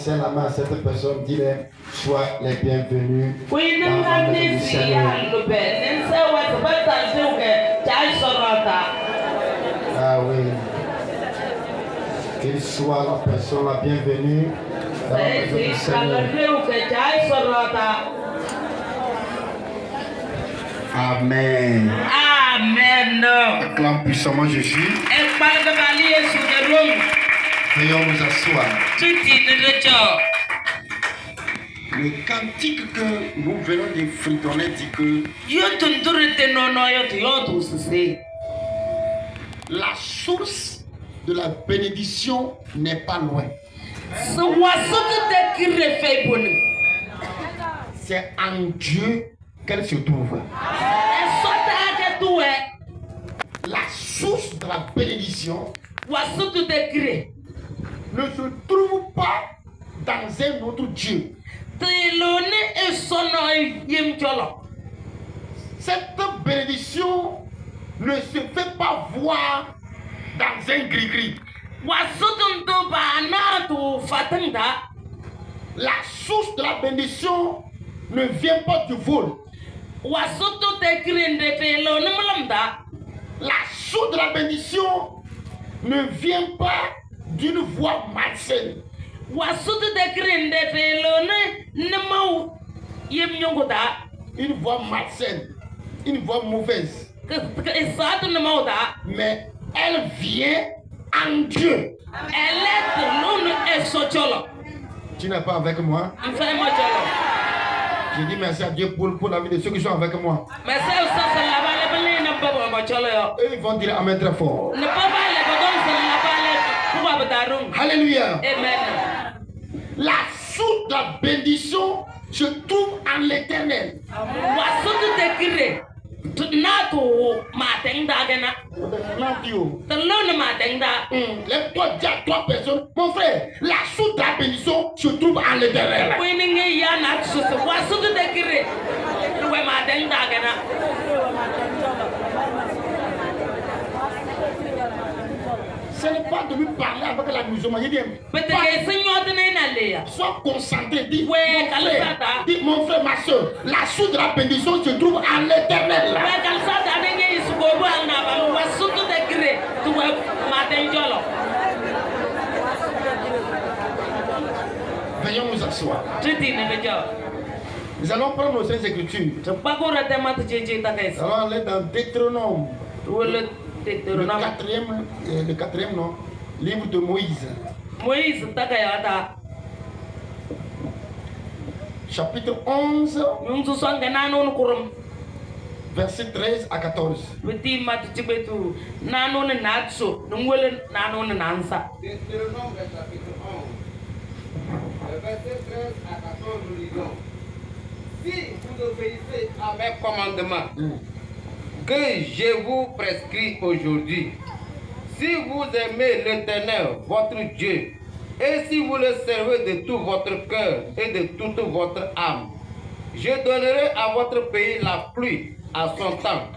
serre la main à cette personne, dis-leur, sois les bienvenus dans la maison du Seigneur. Ah oui. Qu'il soit la personne la bienvenue dans la maison du Seigneur. Amen. Amen. Acclame puissamment Jésus. Veuillons nous asseoir. Le cantique que nous venons de fredonner dit que la source de la bénédiction n'est pas loin. C'est en Dieu qu'elle se trouve. La source de la bénédiction ne se trouve pas dans un autre Dieu. Cette bénédiction ne se fait pas voir dans un gris-gris. La source de la bénédiction ne vient pas du vol. La source de la bénédiction ne vient pas d'une voix malsaine. Une voix malsaine, une voix mauvaise. Mais elle vient en Dieu. Tu n'es pas avec moi? Je dis merci à Dieu pour la vie de ceux qui sont avec moi. Eux, ils vont dire Amen très fort. Alléluia. Amen. La source de la bénédiction se trouve en l'Éternel. Lève-toi, dis à 3 personnes, mon frère, la source de la bénédiction se trouve en l'Éternel. Ce n'est pas de lui parler avec la musulmane. Sois concentré. Dis mon frère, ma soeur, la source de la bénédiction se trouve en l'Éternel. Veuillons nous asseoir. Nous allons prendre nos Saintes Écritures. Allons aller dans Deutéronome. Le quatrième nom, livre de Moïse. Chapitre 11, verset 13 à 14. Deutéronome chapitre 11, le verset 13 à 14, nous lisons. Si vous obéissez à mes commandements, que je vous prescris aujourd'hui, si vous aimez l'Éternel, votre Dieu, et si vous le servez de tout votre cœur et de toute votre âme, je donnerai à votre pays la pluie à son temps,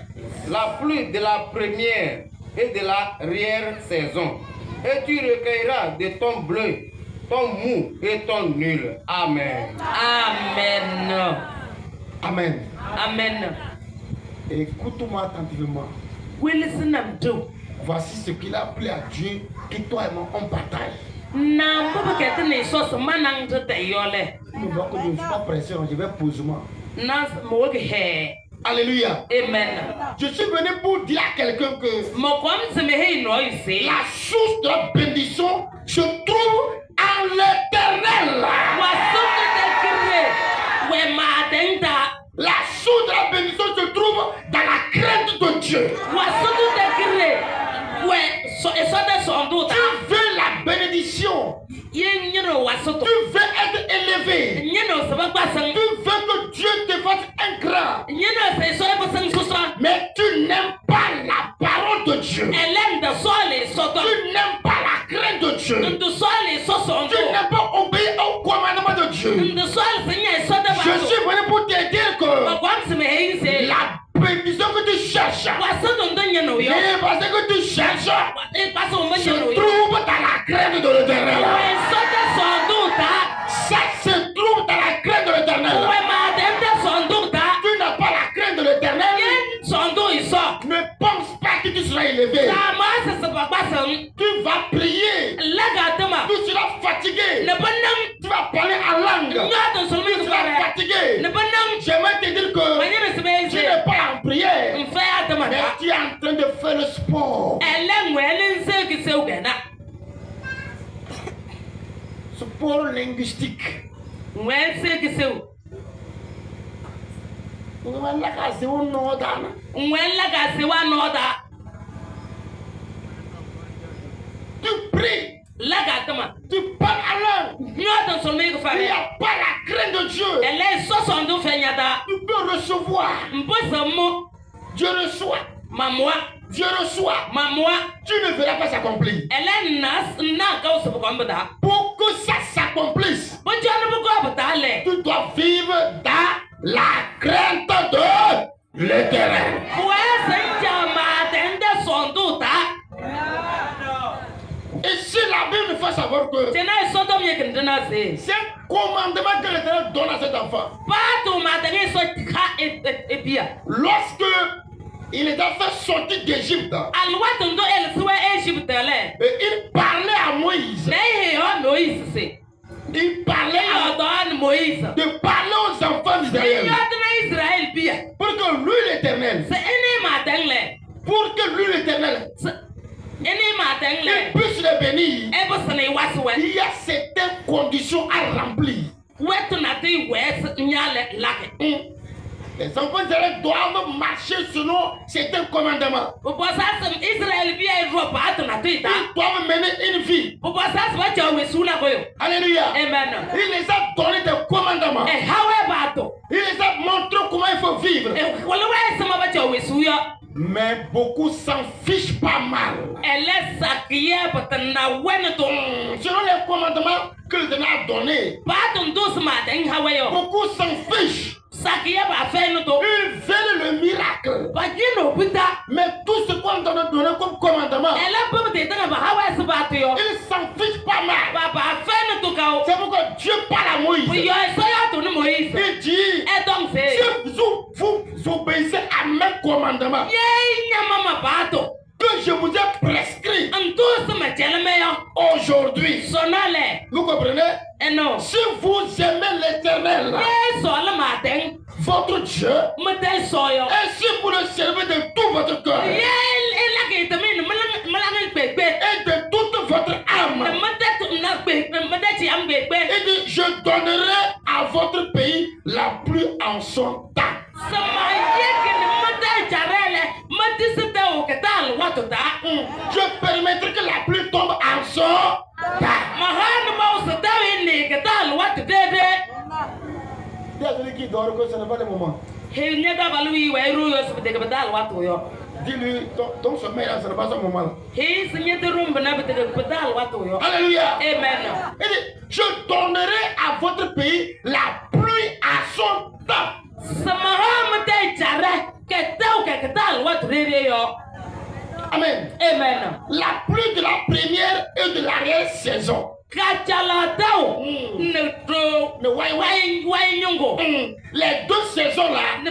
la pluie de la première et de l'arrière saison, et tu recueilleras de ton bleu, ton mou et ton nul. Amen. Amen. Amen. Amen. Écoute-moi attentivement. Voici ce qu'il a plu à Dieu que toi et moi on partage. Je ne suis pas pressé, je vais poser moi. Alléluia. Amen. Je suis venu pour dire à quelqu'un que la source de la bénédiction se trouve en l'Éternel. La source de la bénédiction se trouve dans la crainte de Dieu. Tu veux la bénédiction. Tu veux être élevé. Tu veux que Dieu te fasse un grand. Mais tu n'aimes pas la parole de Dieu. Tu n'aimes pas la crainte de Dieu. Tu n'aimes pas obéir au commandement de Dieu. Je suis venu pour te dire que la bénédiction que tu cherches, parce que tu cherches, se trouve dans la crainte de l'Éternel. fatigué. Tu vas parler en langue. Tu vas fatigué. J'aimerais te dire que tu n'es pas en prière. Mais tu es en train de faire le sport. Sport linguistique. Tu pries. Tu parles à l'heure. Il n'y a pas la crainte de Dieu. Tu peux recevoir. Dieu reçoit. Dieu reçoit. Tu ne verras pas s'accomplir. Pour que ça s'accomplisse, tu dois vivre dans la crainte de l'Éternel. Et si la Bible nous fait savoir que c'est un commandement que l'Éternel donne à cet enfant. Lorsque il est fait sortir d'Égypte, il parlait à Moïse. Il parlait de parler aux enfants d'Israël. Pour que lui l'Éternel, il puisse les bénir. Il y a certaines conditions à remplir. Les enfants d'Israël doivent marcher selon certains commandements. Ils doivent mener une vie. Alléluia. Amen. Il les a donné des commandements. Il les a montré comment il faut vivre. Mais beaucoup s'en fichent pas mal. Selon les commandements que le Seigneur a donnés, beaucoup s'en fichent. Ils veulent le miracle. Mais tout ce qu'on donne comme commandement, ils s'en fichent pas mal. C'est pourquoi Dieu parle à Moïse. Il dit, si vous obéissez à mes commandements que je vous ai prescrit aujourd'hui, vous comprenez? Si vous aimez l'Éternel, votre Dieu, et si vous le servez de tout votre cœur et de toute votre âme, il dit, je donnerai à votre pays la pluie en son temps. Je permettrai que la pluie tombe en son temps. Il y a celui qui dort que ce n'est pas le moment. Dis-lui, ton sommeil là, ce n'est pas ce moment. Alléluia. Amen. Il dit, je donnerai à votre pays la pluie à son temps. Amen. Amen. La pluie de la première et de l'arrière saison. Les deux saisons là, je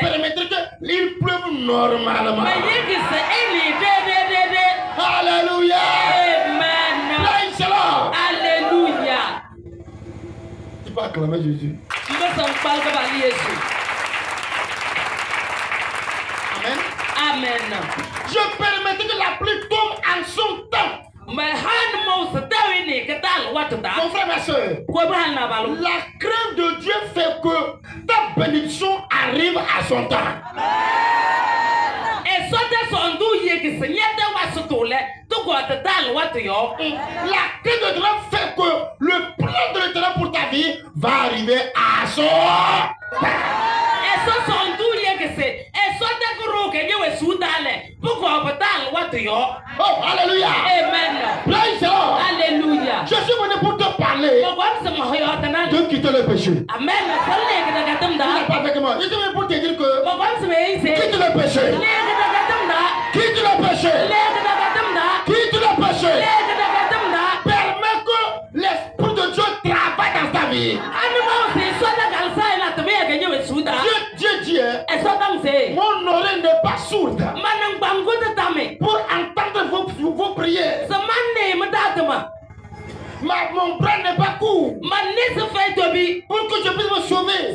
permettrai qu'il pleuve normalement. Alléluia. Amen. Praise the Lord. Alléluia. Tu peux acclamer Jésus. Amen. Amen. Je permettrai que la pluie tombe en son temps. Mon frère, ma soeur, la crainte de Dieu fait que ta bénédiction arrive à son temps. La crainte de Dieu fait que le plan de l'Éternel pour ta vie va arriver à son temps. Oh, alléluia. Amen. Praise the Lord. Alléluia. Je suis venu pour te parler de quitter le péché. Amen. Pas avec moi. Je suis venu pour te dire que quitte le péché. Quitte le péché. Quitte le péché. Permets que l'Esprit de Dieu travaille dans ta vie. Dieu dit, mon oreille n'est pas sourde pour entendre vos prières. Mon bras n'est pas court pour que je puisse me sauver.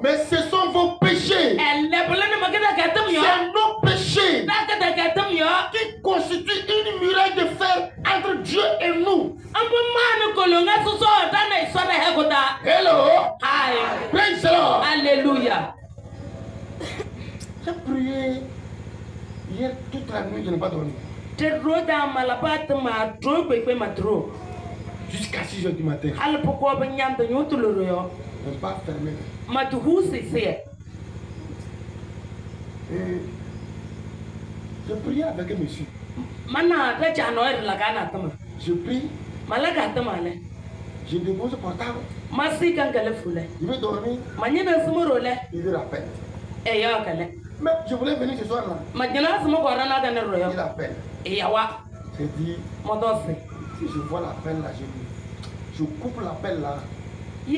Mais ce sont vos péchés. C'est nos péchés qui constituent une muraille de fer entre Dieu et nous. Hello. Praise the Lord. Alléluia. J'ai prié hier toute la nuit, je n'ai pas dormi. Jusqu'à 6 h du matin. Je n'ai pas fermé. Et je priais avec un monsieur. Je prie. Je dépose le portable. Il veut dormir. Il veut rappel. Mais je voulais venir ce soir là. Il appelle. J'ai dit, si je vois l'appel là, je coupe l'appel là. Je ne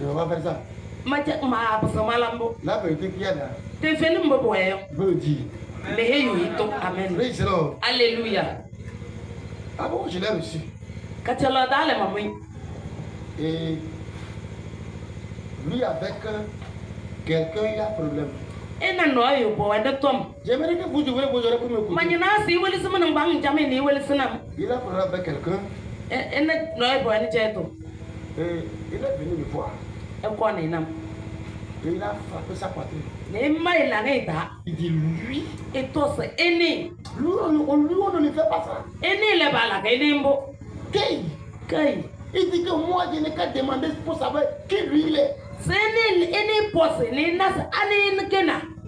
vais pas faire ça. La vérité qu'il y a là, je veux le dire. Amen. Praise the Lord. Alléluia. Ah bon, je l'ai reçu. Et lui avec quelqu'un, il a problème. J'aimerais que vous ouvrez vos oreilles pour m'écouter. Il a problème avec quelqu'un. Et il est venu me voir. Et il a frappé sa poitrine. Il dit lui. Lui, on ne fait pas ça. Il dit que moi, je n'ai qu'à demander pour savoir qui lui il est.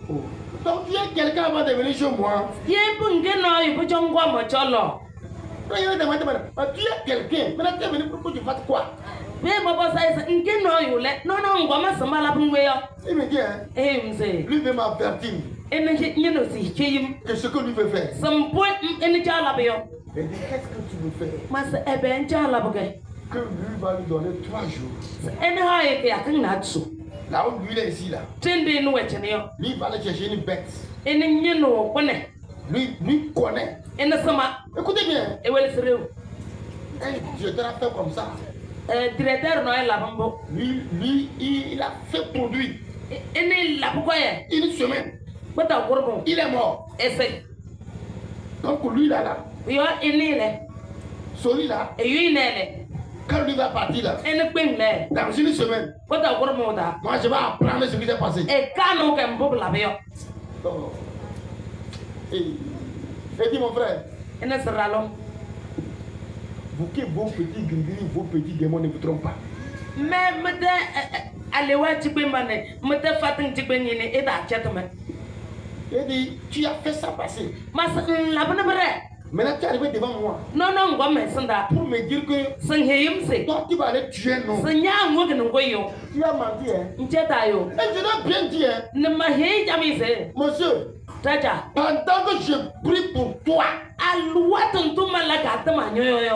Oh. Donc tu es quelqu'un avant de venir chez moi. Tu es quelqu'un. Maintenant tu es venu pour que tu fasses quoi? Il me dit, hein, lui veut m'avertir que ce que lui veut faire. Il dit, qu'est-ce que tu veux faire? Que lui va lui donner 3 jours. Là où lui il est ici là. Lui va aller chercher une bête. Lui connaît. Écoutez bien. Je te rappelle comme ça. Lui, il a fait produire. Une semaine. Il est mort. Donc lui là. Celui là. Quand lui va partir là, dans une semaine, moi je vais apprendre ce qui s'est passé. Oh. Et dis mon frère, vous qui vos petits gris, vos petits démons ne vous trompent pas. Il dit, tu as fait ça passer. Maintenant tu es arrivé devant moi. Pour me dire que toi tu vas aller tuer non. Tu as menti hein. Et je dois bien dire hein. Monsieur, pendant que je prie pour toi,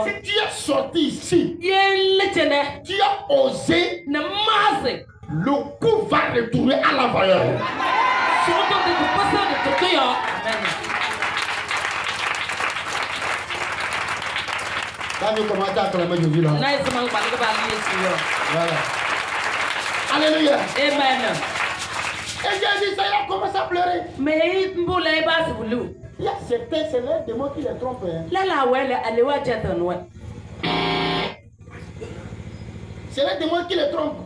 si tu es sorti ici, tu as osé, le coup va retourner à l'envoyeur. Là, nous commençons à acclamer Jésus là. Voilà. Alléluia. Amen. Et j'ai dit ça, il a commencé à pleurer. Il y a certains, c'est les démons qui les trompent. C'est les démons qui les trompent.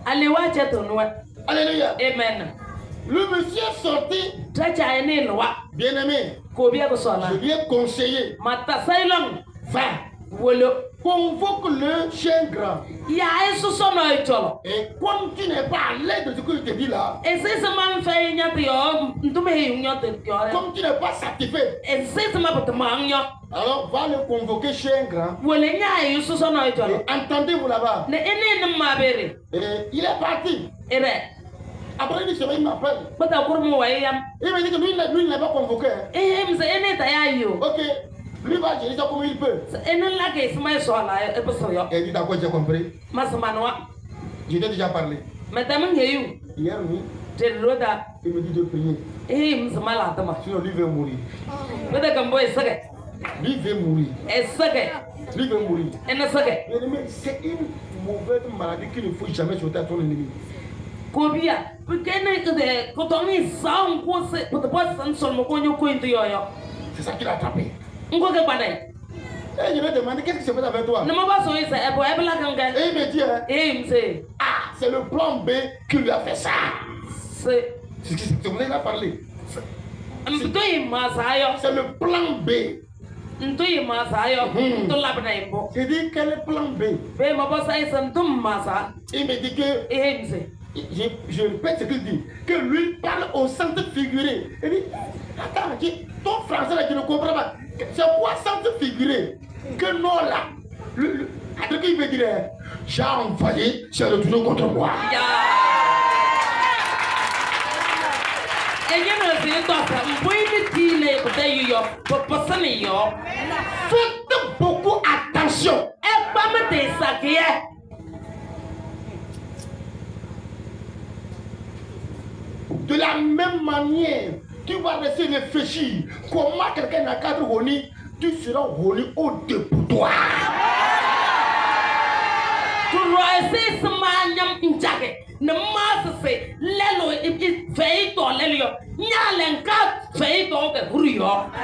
Alléluia. Amen. Le monsieur est sorti. Bien aimé. Je lui ai conseillé. Va. Convoque le chien grand. Et comme tu n'es pas à l'aise de ce que je te dis là, comme tu n'es pas satisfait, alors va le convoquer chien grand. Et entendez-vous là-bas. Et il est parti. Après une semaine, il m'appelle. Il me dit que lui, il n'a pas convoqué. Ok. Lui va gérer ça comme il peut. Et dit d'accord, j'ai compris. Je t'ai déjà parlé. Hier nuit, il me dit de prier. Sinon lui veut mourir. Lui veut mourir. Lui veut mourir. C'est une mauvaise maladie qu'il ne faut jamais jeter à ton ennemi. C'est ça qu'il a attrapé. Et je lui ai demandé qu'est-ce qui se passe avec toi. Et il me dit, ah, c'est le plan B qui lui a fait ça. C'est ce qu'il a parlé. C'est le plan B. J'ai dit quel est le plan B? Il me dit que, je répète ce qu'il dit, que lui parle au centre figuré. Il dit, attends, ton français là, tu ne comprends pas. C'est quoi centre figuré? Que non là, après qu'il veut dire, j'ai envoyé, c'est retourné contre moi. Faites beaucoup attention. De la même manière, tu vas rester réfléchir comment quelqu'un n'a qu'à te honir, tu seras honni au dépotoir.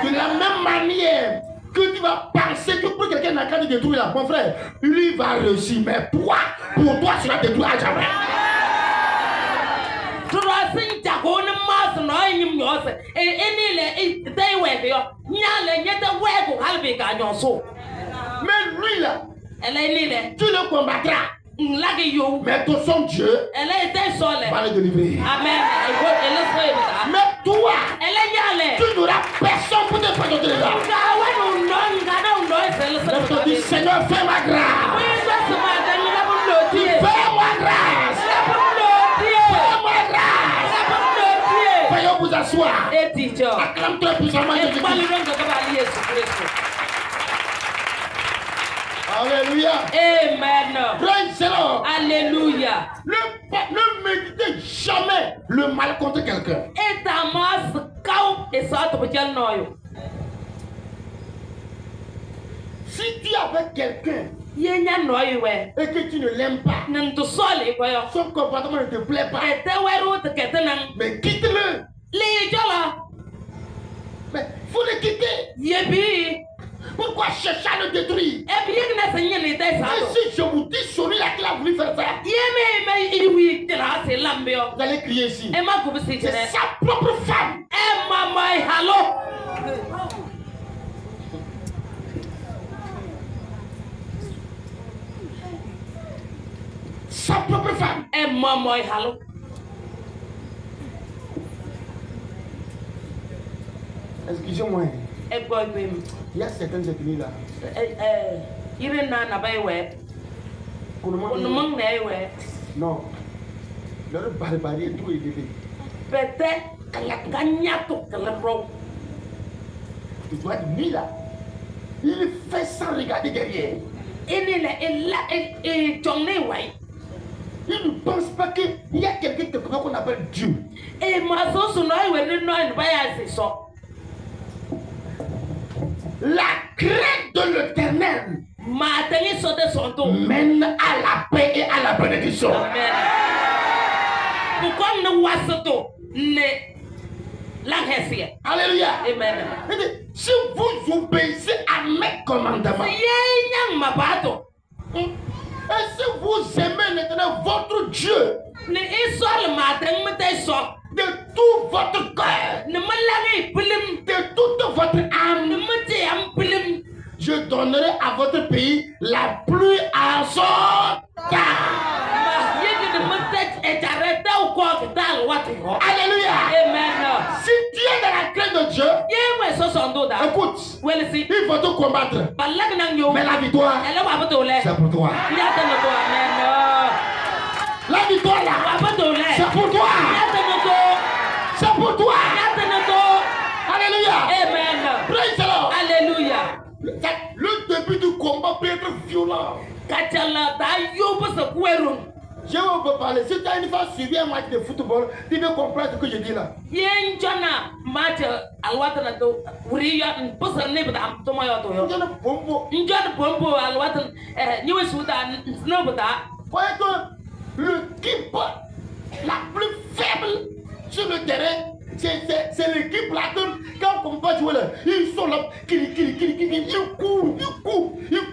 De la même manière que tu vas penser que pour quelqu'un n'a qu'à te détruire là, mon frère, lui va réussir, mais toi, pour toi, sera détruit à jamais. Mais lui là, tu le combattras. Mais ton son Dieu va le délivrer. Amen. Mais toi, tu n'auras personne pour te faire de délivrer. Je te dis, Seigneur, fais-moi grâce. Fais-moi grâce. Fais-moi grâce. Veuillez vous asseoir. Acclame très puissamment Jésus-Christ. Alléluia. Amen. Praise the Lord. Alléluia. Ne méditez jamais le mal contre quelqu'un. Si tu es avec quelqu'un et que tu ne l'aimes pas, son comportement ne te plaît pas, mais quitte-le. Mais faut le quitter. Pourquoi chercher à le détruire? Et si je vous dis celui-là qui a voulu faire ça, vous allez crier ici. C'est sa propre femme. Sa propre femme. Excusez-moi. Il y a certaines ethnies là. Non. Leur barbarie est trop élevée. Tu vois, lui là, il fait sans regarder derrière. Il ne pense pas qu'il y a quelqu'un qu'on appelle Dieu. La crainte de l'Éternel mène à la paix et à la bénédiction. Alléluia. Amen. Si vous obéissez à mes commandements, et si vous aimez l'Éternel, votre Dieu, de tout votre cœur, de toute votre âme, je donnerai à votre pays la pluie à son temps. Alléluia. Amen. Si tu es dans la crainte de Dieu, écoute, il faut te combattre. Mais la victoire, c'est pour toi. La victoire là, c'est pour toi. C'est pour toi. Alléluia. Amen. Praise the Lord. Alléluia. Le début du combat peut être violent. Je veux parler. Si tu as une fois suivi un match de football, tu peux comprendre ce que je dis là. Yenjana match alwatan do wuriya pusar ne bada to mayo to yo. Njana bombo alwatan niwe suda no bada. Voyez que l'équipe la plus faible sur le terrain, c'est l'équipe là que quand on va jouer là, ils sont là, ils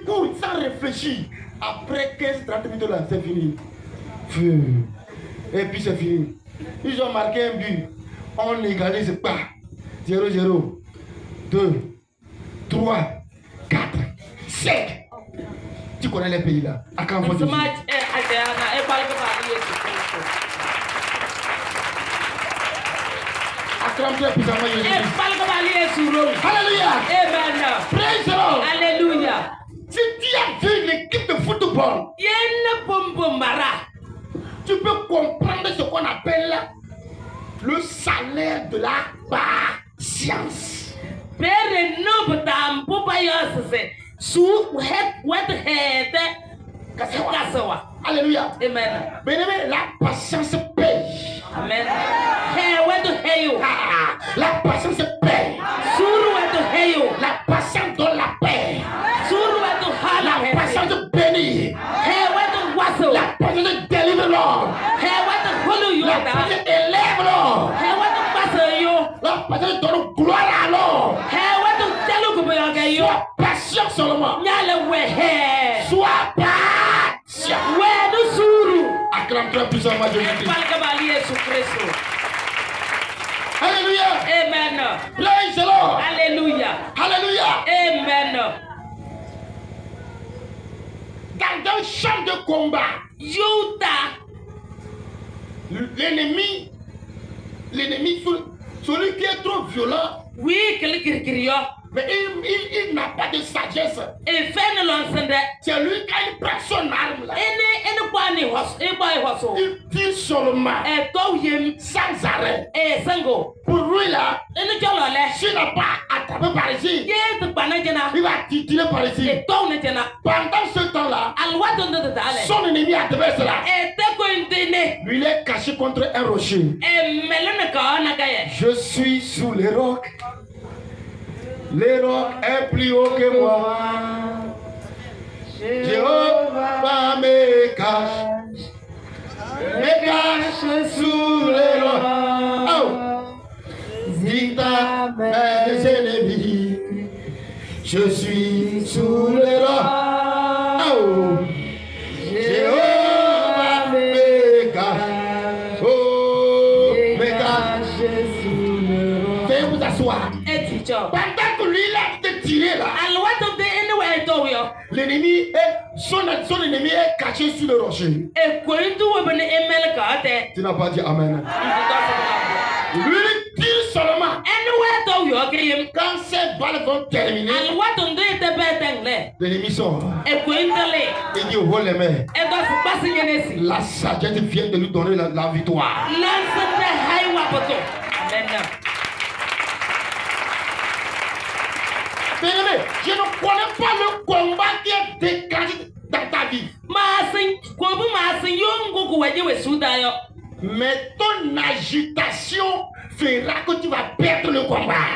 courent sans réfléchir. Après 15-30 minutes là, c'est fini. Et puis c'est fini. Ils ont marqué un but. On égalise pas. 0-0, 2, 3, 4, 5. Tu connais les pays là. À quand vous Alléluia. Amen. Praise the Lord. Alléluia. Si tu as vu l'équipe de football, tu peux comprendre ce qu'on appelle le salaire de la patience. Alléluia. Amen. Bien-aimé, la patience paye. Amen. La patience paye. La patience donne la paix. La patience bénit. La patience délivre l'homme. La patience élève l'homme. La patience donne gloire à l'homme. Sois patient seulement. Sois patient. Acclame-toi puissamment Jésus-Christ. Alléluia. Amen. Praise the Lord. Alléluia. Alléluia. Amen. Dans un champ de combat, l'ennemi, celui qui est trop violent, oui, mais il n'a pas de sagesse. C'est lui qui prend son arme là. Il tire seulement sans arrêt. Pour lui là, s'il n'a pas attrapé par ici, il va tirer par ici. Pendant ce temps là, son ennemi adverse là, lui il est caché contre un rocher. Je suis sous les rocs. Les rocs est plus haut que moi. Jéhovah me cache sous les rocs. Oh, dites à mes ennemis, je suis sous les rocs. Oh, Jéhovah me cache. Oh, me cache sous les rocs. Veuillez vous asseoir. Pendant que lui il a tiré là, l'ennemi son ennemi est caché sur le rocher. Tu n'as pas dit amen. Lui il tire seulement. Quand ces balles vont terminer, l'ennemi sort. Il dit au les mains. La sagesse vient de lui donner la victoire. Bien-aimé, je ne connais pas le combat qui est déclenché dans ta vie. Mais ton agitation fera que tu vas perdre le combat.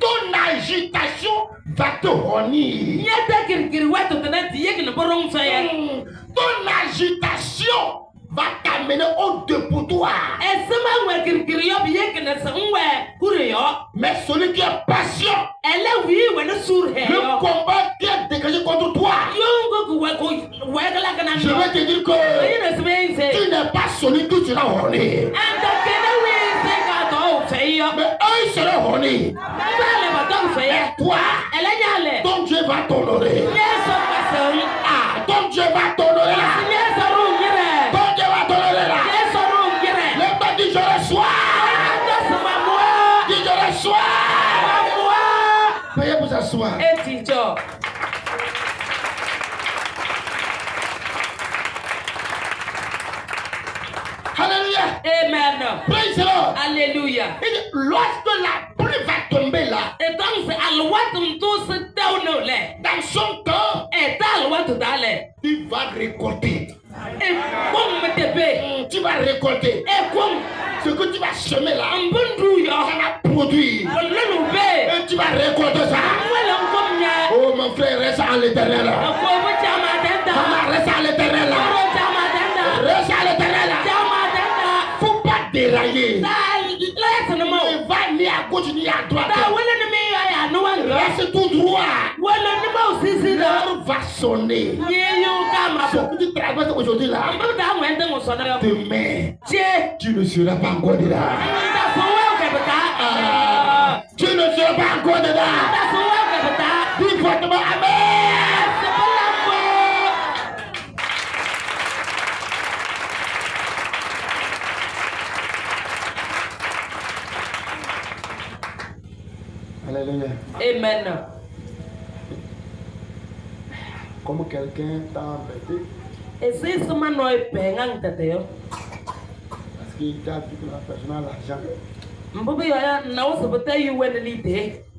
Ton agitation va te honir. Ton agitation va t'amener au dépotoir. Mais celui qui est patient, le combat qui est dégagé contre toi, je vais te dire que tu n'es pas celui qui sera honné. Mais eux ils seront honnés. Et toi, ton Dieu va t'honorer. Ah, ton Dieu va t'honorer. Ton Dieu va t'honorer là. Lève-toi, dis je reçois. Dis je reçois. Veuillez vous asseoir. Alléluia. Amen. Praise the Lord. Alléluia. Et lorsque la pluie va tomber là, dans son camp, Tu vas récolter. Tu vas récolter. Ce que tu vas semer là, ça va produire. Et tu vas récolter ça. Oh mon frère, reste en l'éternel. Maman, reste en l'éternel. Reste en l'éternel. Faut pas dérailler. Ne va ni à gauche ni à droite. Reste tout droit. L'heure va sonner. Ce que tu traverses aujourd'hui là, demain, tu ne seras pas encore dedans. Tu ne seras pas encore dedans. Dis fortement Amen. Alléluia. Amen. Comme quelqu'un t'a embêté. Et si ce man est payant, parce qu'il t'a dit que la personne a l'argent.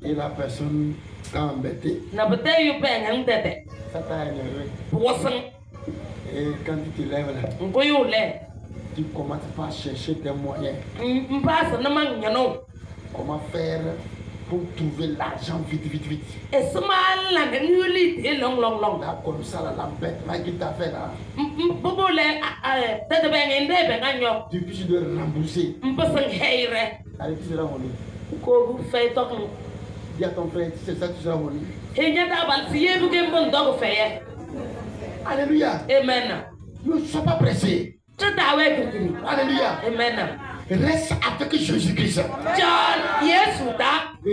Et la personne t'a embêté. Ça t'a énervé. Et quand tu te lèves là, tu commences par chercher des moyens. Comment faire pour trouver l'argent vite. Et ce mal là, là comme ça, la bête là qui t'a fait là. Depuis tu dois rembourser. Allez, tu seras volé. Dis à ton frère, si c'est ça, tu seras volé. Alléluia. Amen. Ne sois pas pressé. Alléluia. Amen. Reste avec Jésus-Christ. John, yes,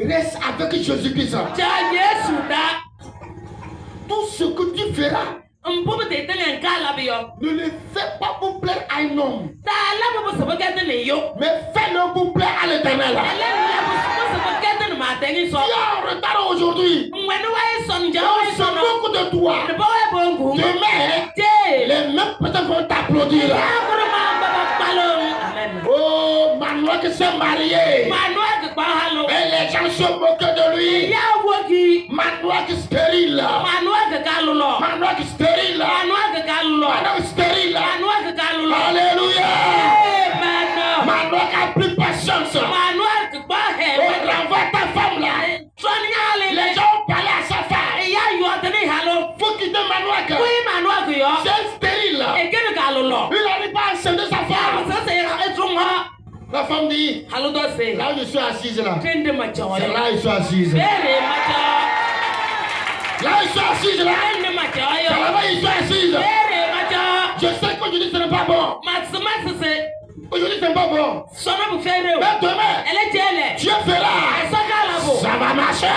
reste avec Jésus-Christ. John, yes, tout ce que tu feras, ne le fais pas pour plaire à un homme, mais fais-le pour plaire à l'Éternel. Tu es en retard aujourd'hui. On se moque de toi. Demain, les mêmes personnes vont t'applaudir. Oh, Manoua qui s'est marié. Et les gens se moquent de lui. Manoua qui est stérile. Manoua qui est stérile. Manoua qui est stérile. Alléluia. Manoua qui a plus patience. Oh, renvoie ta femme là. Les gens ont parlé à sa femme. Faut quitter Manoua. C'est stérile. Il n'arrive pas à enceinte sa femme. La femme dit, là où je suis assise là. C'est là où je suis assise. Là où je suis assise là. C'est là-bas où je suis assise. Je sais qu'aujourd'hui ce n'est pas bon. Aujourd'hui ce n'est pas bon. Mais demain, Dieu fera. Ça va marcher.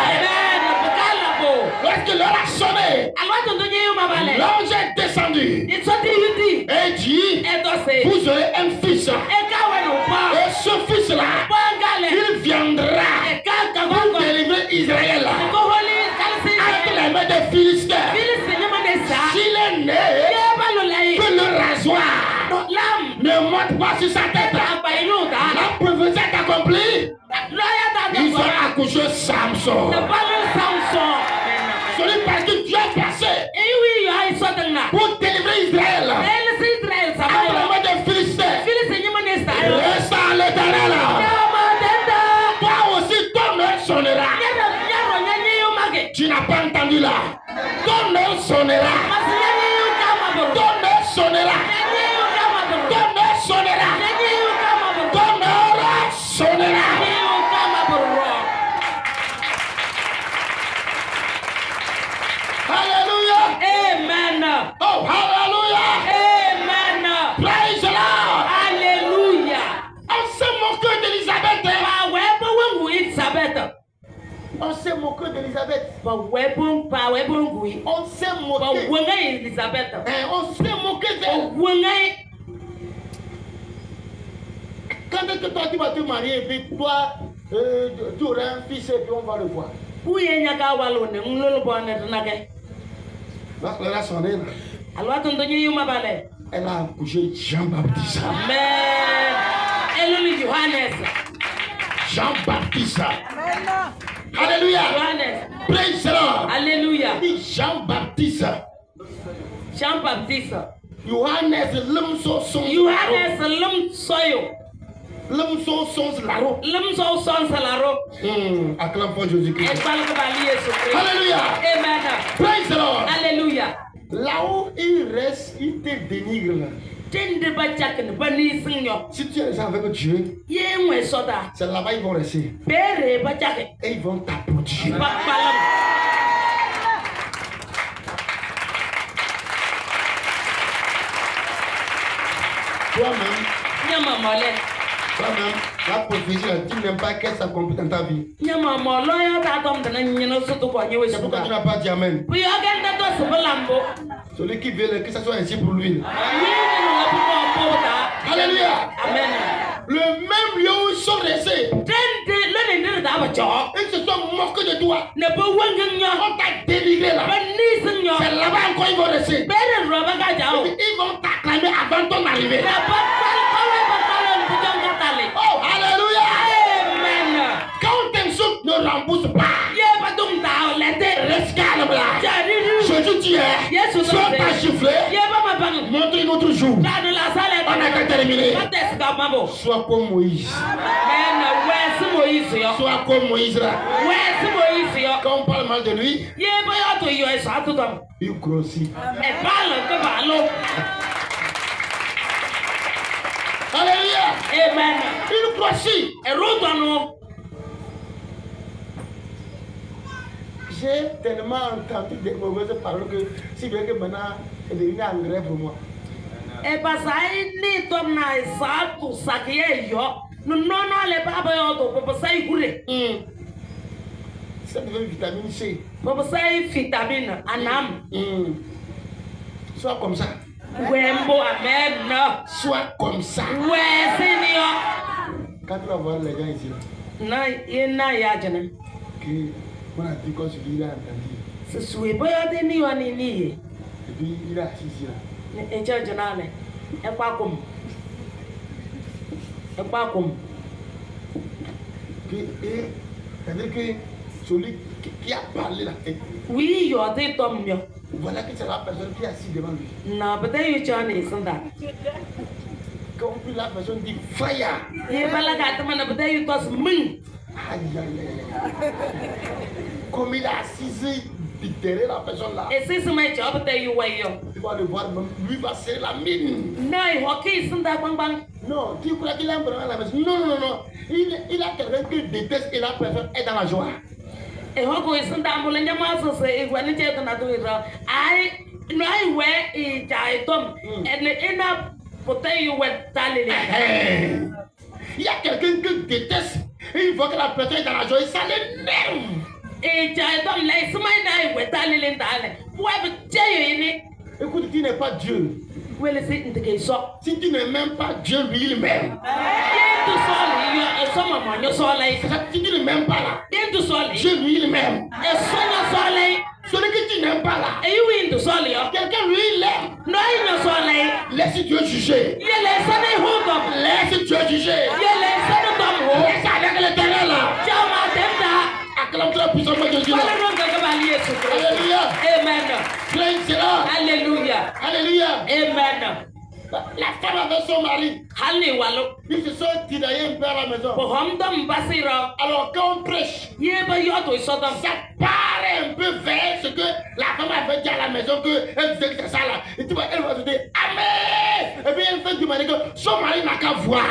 Lorsque l'heure a sonné, l'ange est descendu et dit, vous aurez un fils. Et ce fils-là, il viendra pour délivrer Israël entre les mains des Philistins. S'il est né, que le rasoir ne monte pas sur sa tête. La prophétie est accomplie. Ils ont accouché Samson. Celui par qui Dieu est passé pour délivrer Israël entre les mains des Philistins. Reste à l'Éternel. Toi aussi, ton heure sonnera. Tu n'as pas entendu là. Ton heure sonnera. Ton heure sonnera. Ton heure sonnera. Ton heure sonnera. Alléluia. Amen. Oh, hallelujah. Amen. Praise the Lord. Alléluia. On s'est moqué d'Élisabeth. On s'est moqué d'Élisabeth. On s'est moqué. On s'est moqué d'elle. Quand est-ce que toi tu vas te marier et puis toi tu auras un fils et puis on va le voir. Lorsqu'elle a sonné là, elle a accouché Jean-Baptiste. Jean-Baptiste. Alléluia. Praise the Lord. Alléluia. Jean-Baptiste. Jean-Baptiste. Johannes lemso sons. Johannes lum soyo. Lemso sons laro. Lum so sons laro. Acclame pour Jésus-Christ. Alléluia. Amen. Praise the Lord. Alléluia. Là où il reste, il te dénigre là. Si tu es avec Dieu, c'est là-bas ils vont rester. Et ils vont t'applaudir. Toi-même, la prophétie, tu n'aimes pas qu'elle s'accomplisse dans ta vie. C'est pourquoi tu n'as pas dit Amen. Celui qui veut que ça soit ainsi pour lui. Alléluia. Amen. Le même lieu où ils sont restés, ils se sont moqués de toi. On t'a délivré là. C'est là-bas encore ils vont rester. Ils vont t'acclamer avant ton arrivée. Oh, alléluia. Amen. Quand on t'insulte, ne rembourse pas. Reste calme là. Jésus dit, sois pas chifflé. Montre une autre jour. On a qu'à terminer. Sois comme Moïse. Sois comme Moïse là. Quand on parle mal de lui, il grossit. Alléluia. Amen. Il grossit. J'ai tellement entendu des mauvaises paroles que si bien que maintenant c'est devenu engrais pour moi. Et parce que ni toi n'a ça tout ça qui est yo, nous non les baba yo to pour ça y couler. Ça devient vitamine C. Pour ça y vitamine anam. Sois comme ça. Ouais bon amen. Sois comme ça. Ouais Seigneur. Quand tu vas voir les gens ici. Na ya jana. Que on a dit qu'on se dit là entendu. Ce souhait pas de ni on ni. Et puis il a assis ici là. Et jana le. Et pas comme. C'est-à-dire que celui qui a parlé là. Oui, yo te tom yo. Voilà que c'est la personne qui est assise devant lui. Non, peut-être you Johnny sanda. Quand la personne dit fire. Et bala gata mana peut-être you tos min. Aïe aïe aïe. Comme il a assisé littéralement la personne là. Et c'est ce mais job peut-être you way yo. Tu vas le voir même lui va serrer la mine. Non, il hockey sanda bang bang. Non, tu crois qu'il aime vraiment la personne. Non. Il a quelqu'un qui déteste et la personne est dans la joie. E hoko isanda ambule nyama so se igwani cheto na tuira ai no ai we I jai tom and ina potayo we talile. Il y a quelqu'un qui déteste et il voit que la personne est dans la joie, ça l'énerve. E jai tom lai sumai na we talile tale. Wa be cheyo ini. Écoute, tu n'es pas Dieu. Si tu ne m'aimes pas Dieu, lui il m'aime. Si tu ne m'aimes pas là, Dieu lui il m'aime. Celui que tu n'aimes pas là, quelqu'un lui il l'aime. Laisse Dieu juger. Laisse Dieu juger. Laisse avec l'éternel là. Acclame-toi puissamment de Dieu. Alléluia. Amen. Praise the Lord. Alléluia. Alléluia. Amen. La femme avait son mari. Ils se sont tiraillés un peu à la maison. Alors quand on prêche, ça paraît un peu vers ce que la femme avait dit à la maison, qu'elle disait que c'est ça là. Et tu vois, elle va se dire Amen. Et puis elle fait du mari que son mari n'a qu'à voir.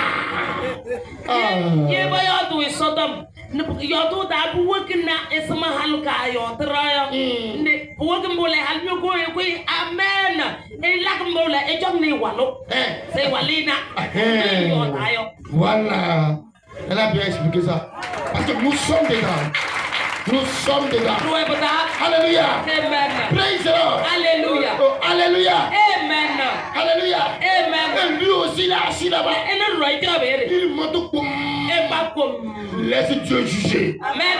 Yoto da buwakin na isma halka yotrayo ne buwakin bole halmi ko amen e lakum bole e jomni walo c'est walina yotayo. Voilà, elle a bien expliqué ça parce que nous sommes des gars. Nous sommes des gars. Alléluia. Amen. Praise the Lord. Alléluia. Oh, alléluia. Amen. Alléluia. Amen. Et lui aussi là, assis là-bas. Il monte comme. Laisse Dieu juger. Amen.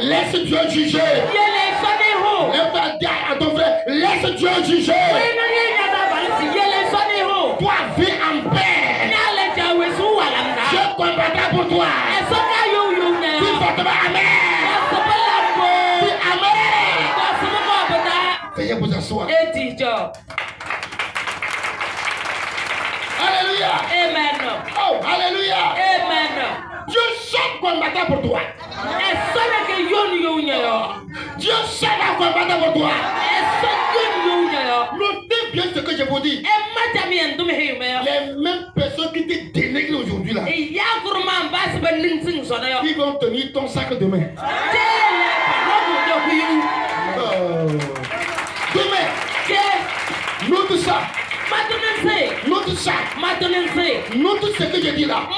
Laisse Dieu juger. Et va dire à ton frère, laisse Dieu juger. Toi, vis en paix. Je combattrai pour toi. Dis fortement Amen. Dis Amen. Veuillez vous asseoir. Alléluia. Amen. Oh, alléluia. Amen. Dieu sait combattre pour toi. Dieu sait combattre pour toi. Notez bien ce que je vous dis. Les mêmes personnes qui te dénigrent aujourd'hui là, ils vont tenir ton sac demain. Demain. Note ça. Note ça. Note ce que je dis là.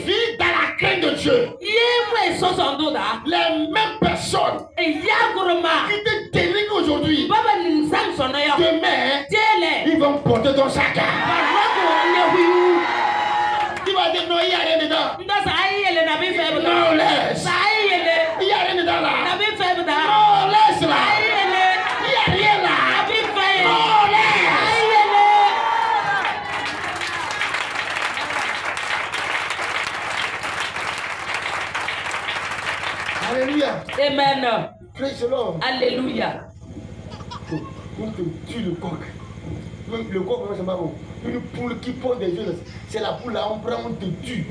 Vis dans la crainte de Dieu. Les mêmes personnes qui te dénigrent aujourd'hui, demain, ils vont porter ton sac. Tu vas dire non, il n'y a rien dedans. Non, laisse. Il n'y a rien dedans là. Non, laisse là. Il n'y a rien là. Non, laisse. Alléluia. Amen. Praise the Lord. Alléluia. On te tue le coq. Même le coq, c'est pas bon. Une poule qui pond des œufs, c'est la poule là, on prend, on te tue.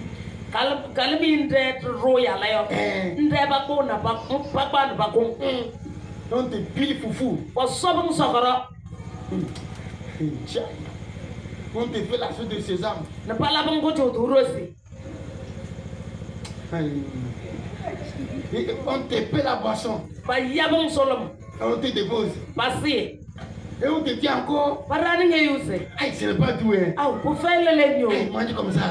On te pile foufou. On te fait la soupe de sésame. On te paie la boisson. On te dépose. Et on te dit encore. Aïe, ce n'est pas doué. Aïe, mange comme ça.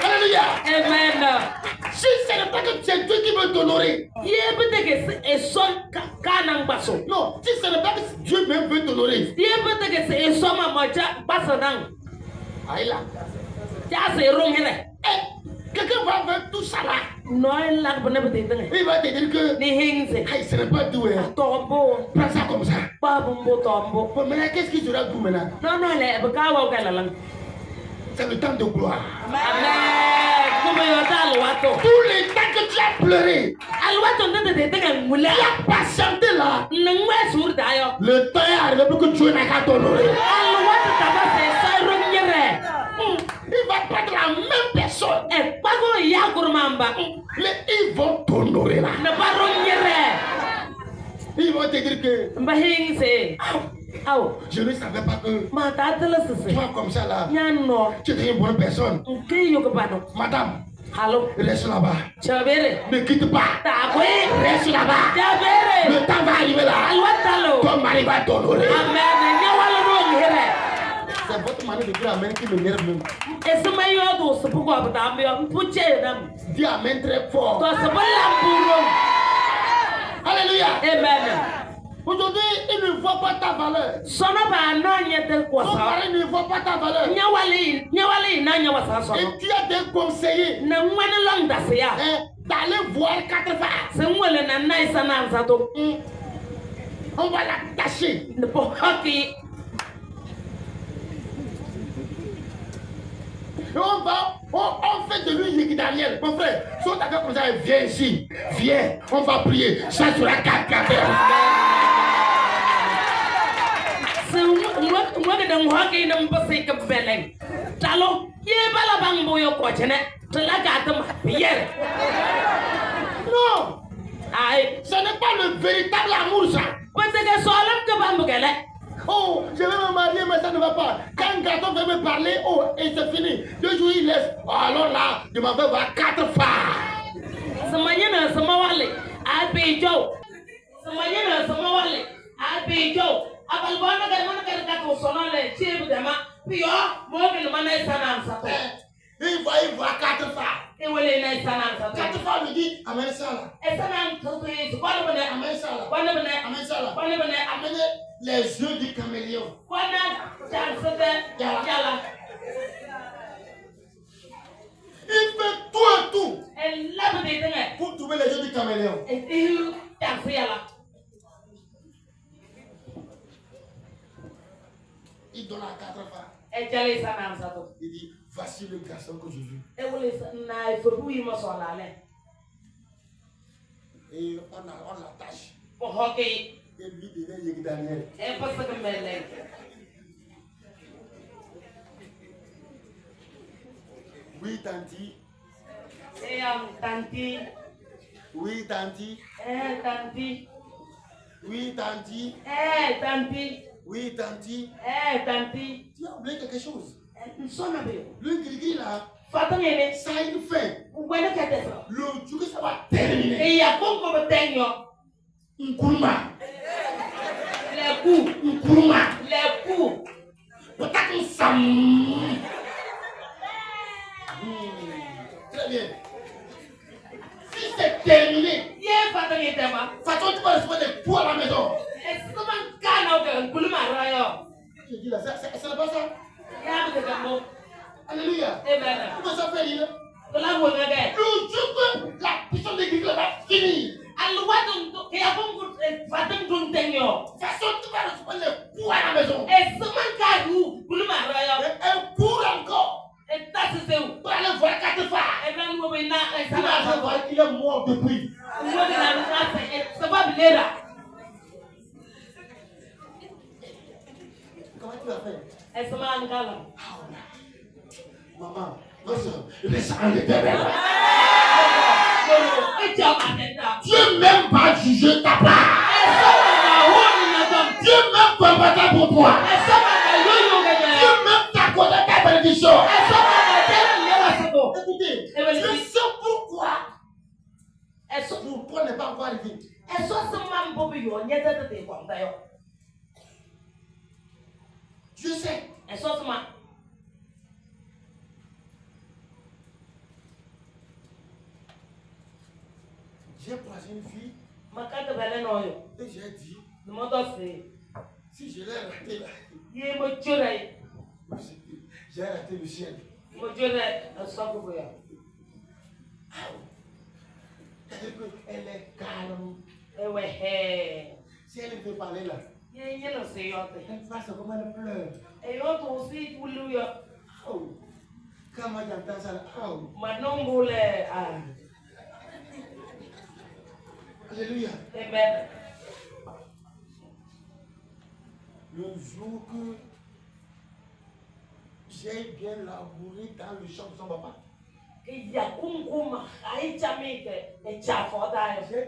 Alléluia. Amen. Si ce n'est pas que c'est Dieu qui veut t'honorer. Non, si ce n'est pas que Dieu même veut t'honorer. Aïe là. Quelqu'un va faire tout ça là. Il va te dire que aïe, ce n'est pas doué. Prends ça comme ça. Bon, maintenant, qu'est-ce qui sera doux maintenant? C'est le temps de gloire. Tous les temps que tu as pleuré, tu as patienté là. Le temps est arrivé pour que Dieu n'a qu'à t'honorer. Il va prendre la même personne. Ils vont t'honorer là. Ils vont te dire que je ne savais pas que toi comme ça là, tu es une bonne personne. Madame, reste là-bas. Ne quitte pas. Reste là-bas. Le temps va arriver là. Ton mari va t'honorer. C'est votre manière de dire amen qui m'énerve même. Dis amen très fort. Alléluia. Amen. Aujourd'hui, il ne voit pas ta valeur. Ton mari ne voit pas ta valeur. Et tu as des conseillers d'aller voir 4 femmes. On va l'attacher. Et on fait de lui Yéki Daniel. Mon frère, si on t'appelle comme ça, viens ici. Viens, on va prier. Ça sera 4 cafés. Non, ce n'est pas le véritable amour ça. Oh, je vais me marier, mais ça ne va pas. Quand un gâteau veut me parler, oh, et c'est fini. 2 jours, il laisse. Oh, alors là, je m'en vais voir 4 femmes. Il voit 4 femmes. 4 femmes lui disent, amène ça là. Amène ça là. Amène ça là. Amenez les yeux du caméléon. Il fait tout et tout pour trouver les yeux du caméléon. Il donne à 4 femmes. Il dit, voici le garçon que je veux. Et on l'attache. Pour hockey. Et lui devient Daniel. Et pas ça que mêle. Oui, tanti. Et tanti. Oui, tanti. Tanti. Oui, tanti. Tanti. Oui, tanti. Tanti. Tu as oublié quelque chose. Le gris là, ça a une fin. Le jour que ça va terminer. Et il y a beaucoup de temps. Nkuruma. Les coups. Nkuruma. Les coups. Peut-être que ça. Très bien. Si c'est terminé, façon tu vas recevoir des poids à la maison. Je dis là, ça n'est pas ça. Alléluia. Comment ça fait là? Le jour que la puissance de l'église va finir. Façon tu vas recevoir des poids à la maison. Un cours encore. Pour aller voir quatre phares. Tu vas voir qu'il est mort depuis. Comment tu vas faire? Maman, ma soeur, laisse en l'éternel. Dieu même pas juger ta part. Dieu même pas battre pour toi. Dieu même t'accorder ta bénédiction. Écoutez, Dieu sait pourquoi. Pour toi n'est pas encore arrivé. Dieu sait. J'ai croisé une fille et j'ai dit, si je l'ai raté là, j'ai raté le ciel. C'est-à-dire qu'elle est calme. Si elle veut parler là, elle passe comme elle pleure. Oh. Quand moi j'entends ça là, oh. Alléluia. Amen. Le jour que j'ai bien labouré dans le champ de son papa, j'ai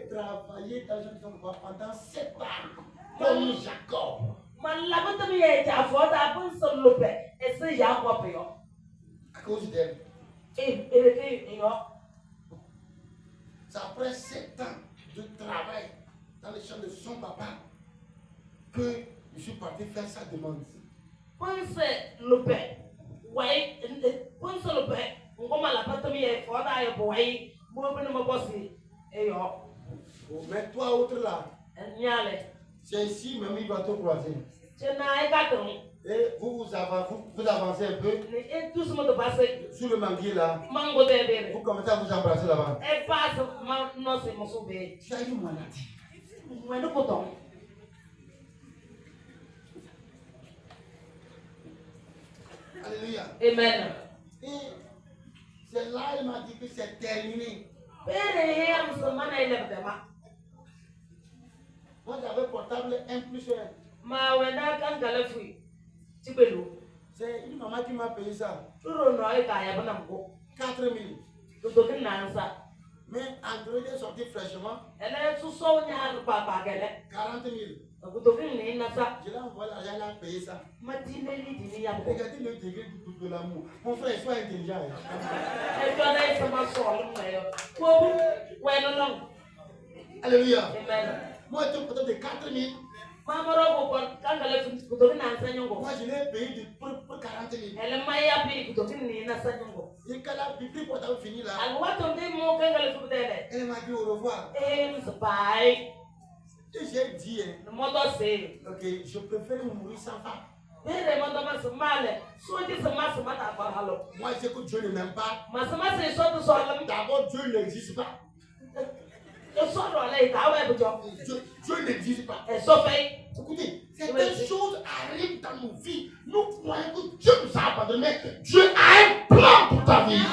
travaillé dans le champ de son papa pendant 7 ans, comme Jacob. À cause d'elle. C'est après 7 ans de travail dans le champ de son papa que je suis parti faire sa demande. Mais toi, autre là, c'est ici, même il va te croiser. Et vous avancez un peu sur le manguier là. Vous commencez à vous embrasser là-bas. Tu as une maladie. Alléluia. Amen. Et c'est là il m'a dit que c'est terminé. Moi j'avais portable 1 plus 1. C'est une maman qui m'a payé ça. 4 000. Mais Android est sorti fraîchement. 40 000. Je l'ai envoyé l'argent, elle a payé ça. Regardez le degré de l'amour. Mon frère, sois intelligent. Alléluia. Moi, je te de 4 000. Moi, je l'ai payé pour 40 000. Et quand la Bible portable fini là, elle m'a dit au revoir. Et j'ai dit, ok, je préfère mourir sans femme. Moi, je sais que Dieu ne m'aime pas. D'abord, Dieu n'existe pas. Dieu n'existe pas. Écoutez, certaines choses arrivent dans nos vies. Nous croyons que Dieu nous a abandonnés. Dieu a un plan pour ta vie.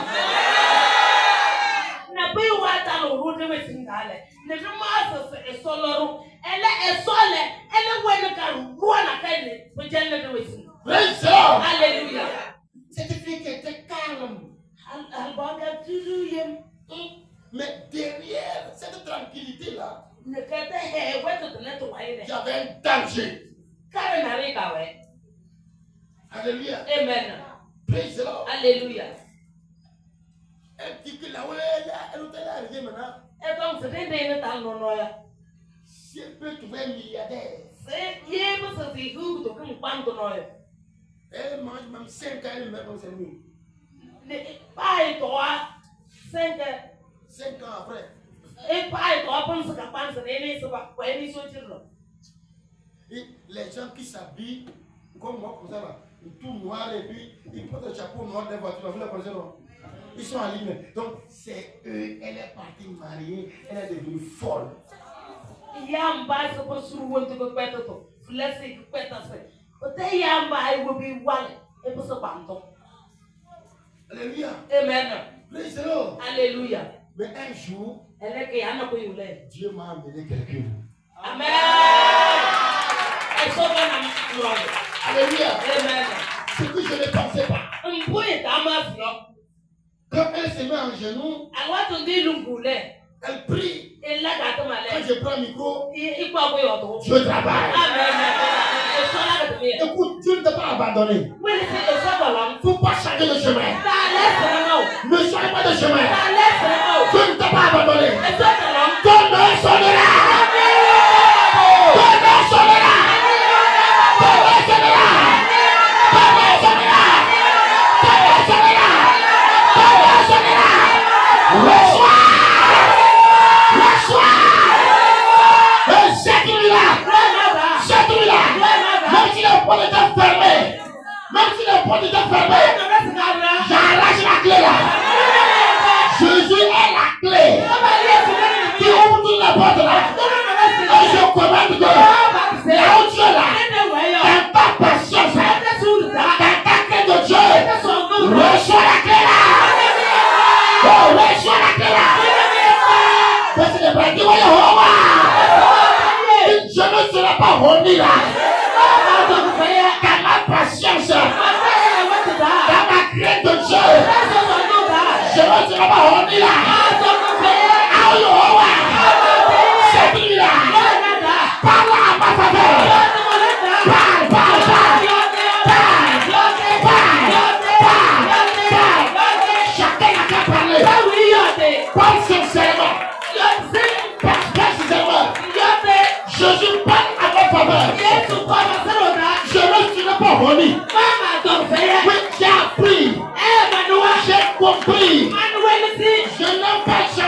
Mais derrière cette tranquillité-là, ne kete he wetu tene to waye il y avait un danger. kare na re ka we. Alléluia. Amen. Praise the Lord. Alléluia. Elle dit que là où elle est arrivée maintenant, Et donc c'est des ne tal no no ya. si elle peut trouver un milliardaire, C'est ye bu se ti hu to kum pan to no ya. elle mange même 5 ans, elle même c'est nous. Ne pai to a 5 ans après. et pai to a pan se ka pan se ne se ba ko ni so ti lo. Et les gens qui s'habillent comme moi, comme ça là, tout noir et puis ils portent le chapeau noir des voitures, vous les connaissez non? Ils sont en ligne. Donc c'est eux, elle est partie mariée, elle est devenue folle. Yamba se ko suru wonto ko kweta to. Flesi ko kweta se. O te yamba ai wo bi wale e po se panto. Alléluia. Amen. Praise the Lord. Alléluia. Mais un jour, Elle que yana ko yule. Dieu m'a amené quelqu'un. Amen. Et so ba na Lord. Alléluia. Amen. Ce que je ne pensais pas. Mpoye tamas yo. Quand elle se met en genoux, Awa to di lungule. elle prie. E la ga to Quand male. je prends le micro, I kwa ko yo to. je travaille. Amen. E so la ga to mi. Écoute, Dieu ne t'a pas abandonné. When se e so ba lam. Il ne faut pas changer de chemin. Ta lesson no. Ne change pas de chemin. Ta lesson no. Dieu ne t'a pas abandonné. E so ba lam. Ton nom sonnera. Ton nom sonnera. Ton nom sonnera. Ton nom sonnera. Ton nom sonnera. Ton nom sonnera. Reçois. Reçois. Jette-lui-là. Jette-lui-là. Même si les portes étaient fermées. Même si les portes étaient fermées. J'arrache la clé là. Jésus est la clé. Qui ouvre toutes les portes là. Et je commande que là où tu es là, dans ta patience, dans ta clé de Dieu, reçois la clé là. Oh, reçois la clé là. Parce que les bras disent, je ne serai pas remis là. Dans ma patience, dans ma crainte de Dieu, je ne serai pas remis là. Ah, Yehovah, c'est lui là. Parle à ma faveur. Parle, parle, parle. Chacun n'a qu'à parler. Parle sincèrement. Parle précisément. Jésus parle à ma faveur. Je ne serai pas remis. Oui, j'ai appris. J'ai compris. Je n'ai pas changé.